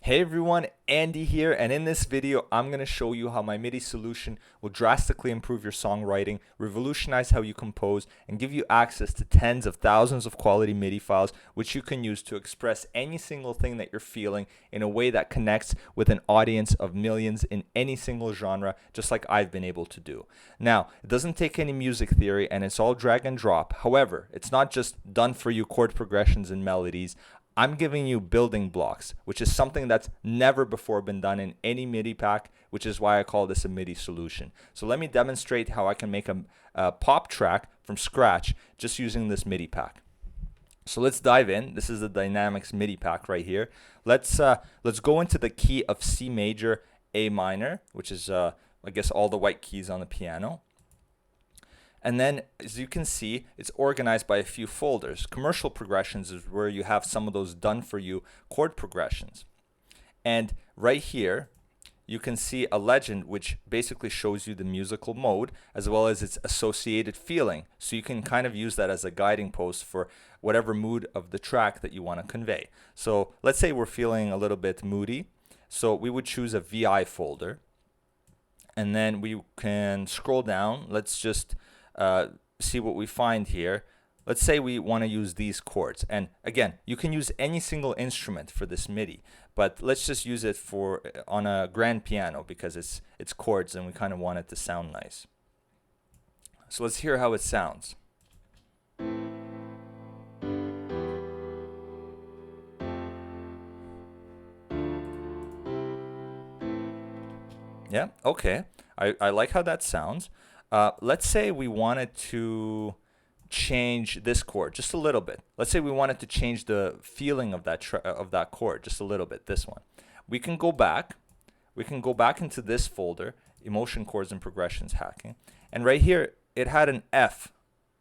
Hey everyone, Andy here, and in this video I'm going to show you how my MIDI solution will drastically improve your songwriting, revolutionize how you compose, and give you access to tens of thousands of quality MIDI files which you can use to express any single thing that you're feeling in a way that connects with an audience of millions in any single genre, just like I've been able to do. Now, it doesn't take any music theory and it's all drag and drop. However, it's not just done for you chord progressions and melodies. I'm giving you building blocks, which is something that's never before been done in any MIDI pack, which is why I call this a MIDI solution. So let me demonstrate how I can make a pop track from scratch just using this MIDI pack. So let's dive in. This is the Dynamics Midi Pack right here. Let's go into the key of C major, A minor, which is I guess all the white keys on the piano. And then, as you can see, it's organized by a few folders. Commercial progressions is where you have some of those done-for-you chord progressions. And right here, you can see a legend which basically shows you the musical mode as well as its associated feeling. So you can kind of use that as a guiding post for whatever mood of the track that you want to convey. So let's say we're feeling a little bit moody. So we would choose a VI folder. And then we can scroll down. Let's just see what we find here. Let's say we want to use these chords, and again, you can use any single instrument for this MIDI, but let's just use it for on a grand piano because it's chords and we kind of want it to sound nice. So let's hear how it sounds. Yeah, okay. I like how that sounds. Let's say we wanted to change this chord just a little bit. Let's say we wanted to change the feeling of that chord just a little bit. This one, we can go back. We can go back into this folder, Emotion Chords and Progressions Hacking, and right here it had an F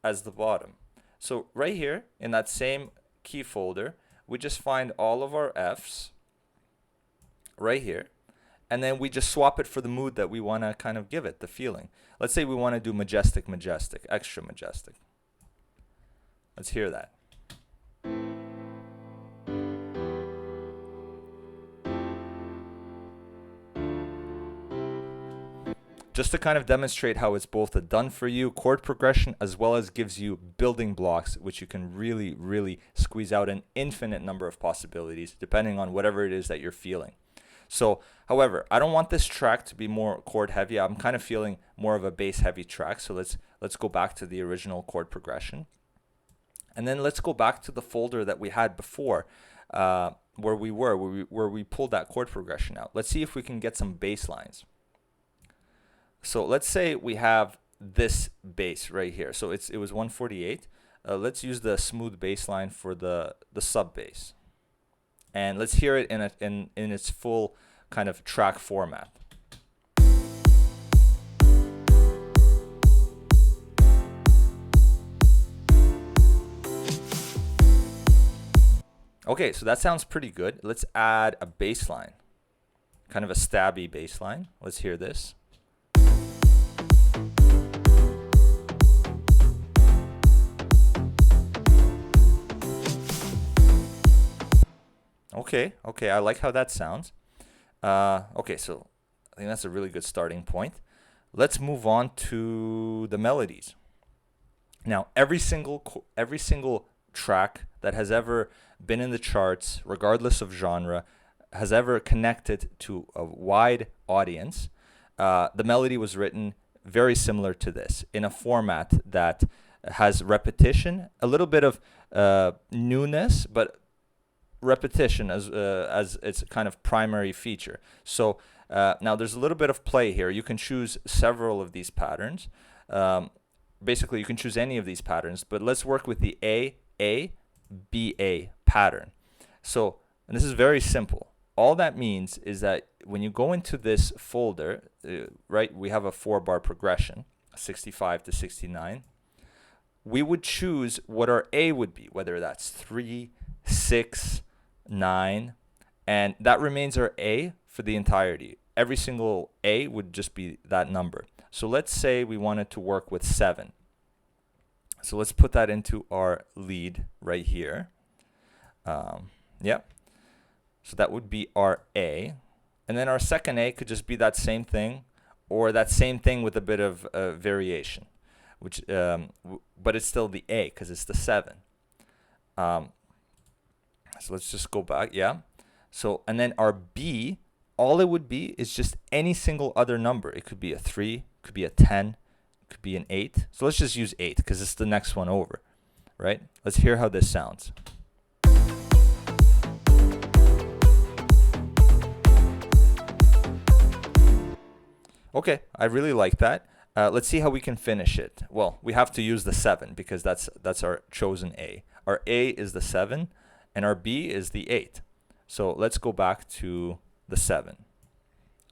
as the bottom. So right here in that same key folder, we just find all of our Fs right here. And then we just swap it for the mood that we want to kind of give it, the feeling. Let's say we want to do majestic, majestic, extra majestic. Let's hear that. Just to kind of demonstrate how it's both a done-for-you chord progression as well as gives you building blocks, which you can really, really squeeze out an infinite number of possibilities depending on whatever it is that you're feeling. So, however, I don't want this track to be more chord heavy. I'm kind of feeling more of a bass heavy track. So let's go back to the original chord progression. And then let's go back to the folder that we had before where we pulled that chord progression out. Let's see if we can get some bass lines. So let's say we have this bass right here. So it was 148. Let's use the smooth bass line for the sub bass. And let's hear it in its full kind of track format. Okay, so that sounds pretty good. Let's add a bass line, kind of a stabby bass line. Let's hear this. Okay, I like how that sounds. Okay, so I think that's a really good starting point. Let's move on to the melodies. Now, every single track that has ever been in the charts, regardless of genre, has ever connected to a wide audience. The melody was written very similar to this, in a format that has repetition, a little bit of newness, but repetition as its kind of primary feature. So now there's a little bit of play here. You can choose several of these patterns. Basically, you can choose any of these patterns, but let's work with the A-B-A pattern. So, and this is very simple. All that means is that when you go into this folder, right, we have a 4-bar progression, 65 to 69. We would choose what our A would be, whether that's 3, 6, 9, and that remains our A for the entirety. Every single A would just be that number. So let's say we wanted to work with 7. So let's put that into our lead right here. Yep. So that would be our A. And then our second A could just be that same thing, or that same thing with a bit of variation, which but it's still the A because it's the 7. So let's just go back. Yeah. So, and then our B, all it would be is just any single other number. It could be a 3, it could be a 10, it could be an 8. So let's just use 8 because it's the next one over, right? Let's hear how this sounds. Okay, I really like that. Let's see how we can finish it. Well, we have to use the 7 because that's our chosen A. Our A is the 7 and our B is the 8. So let's go back to the 7.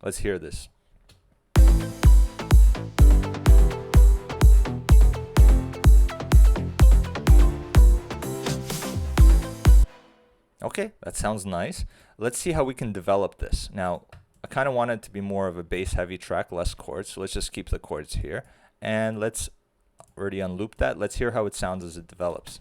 Let's hear this. Okay, that sounds nice. Let's see how we can develop this. Now, I kind of want it to be more of a bass heavy track, less chords. So let's just keep the chords here. And let's already unloop that. Let's hear how it sounds as it develops.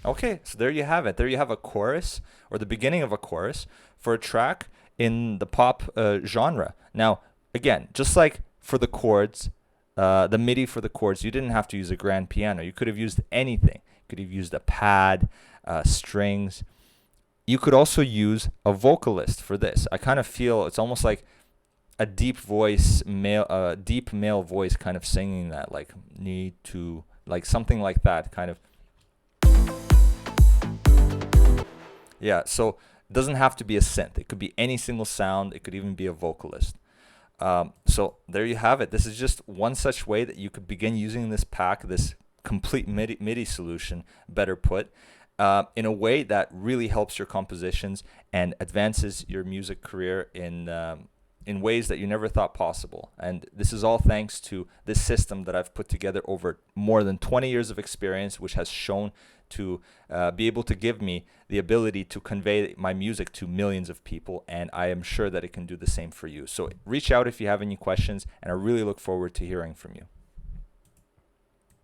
Okay, so there you have it. There you have a chorus, or the beginning of a chorus, for a track in the pop genre. Now, again, just like for the chords, the MIDI for the chords, you didn't have to use a grand piano. You could have used anything. You could have used a pad, strings. You could also use a vocalist for this. I kind of feel it's almost like a deep male voice kind of singing that, like need to, like something like that, kind of. Yeah, so it doesn't have to be a synth. It could be any single sound. It could even be a vocalist. So there you have it. This is just one such way that you could begin using this pack, this complete MIDI solution, better put, in a way that really helps your compositions and advances your music career in ways that you never thought possible. And this is all thanks to this system that I've put together over more than 20 years of experience, which has shown to be able to give me the ability to convey my music to millions of people, and I am sure that it can do the same for you. So reach out if you have any questions, and I really look forward to hearing from you.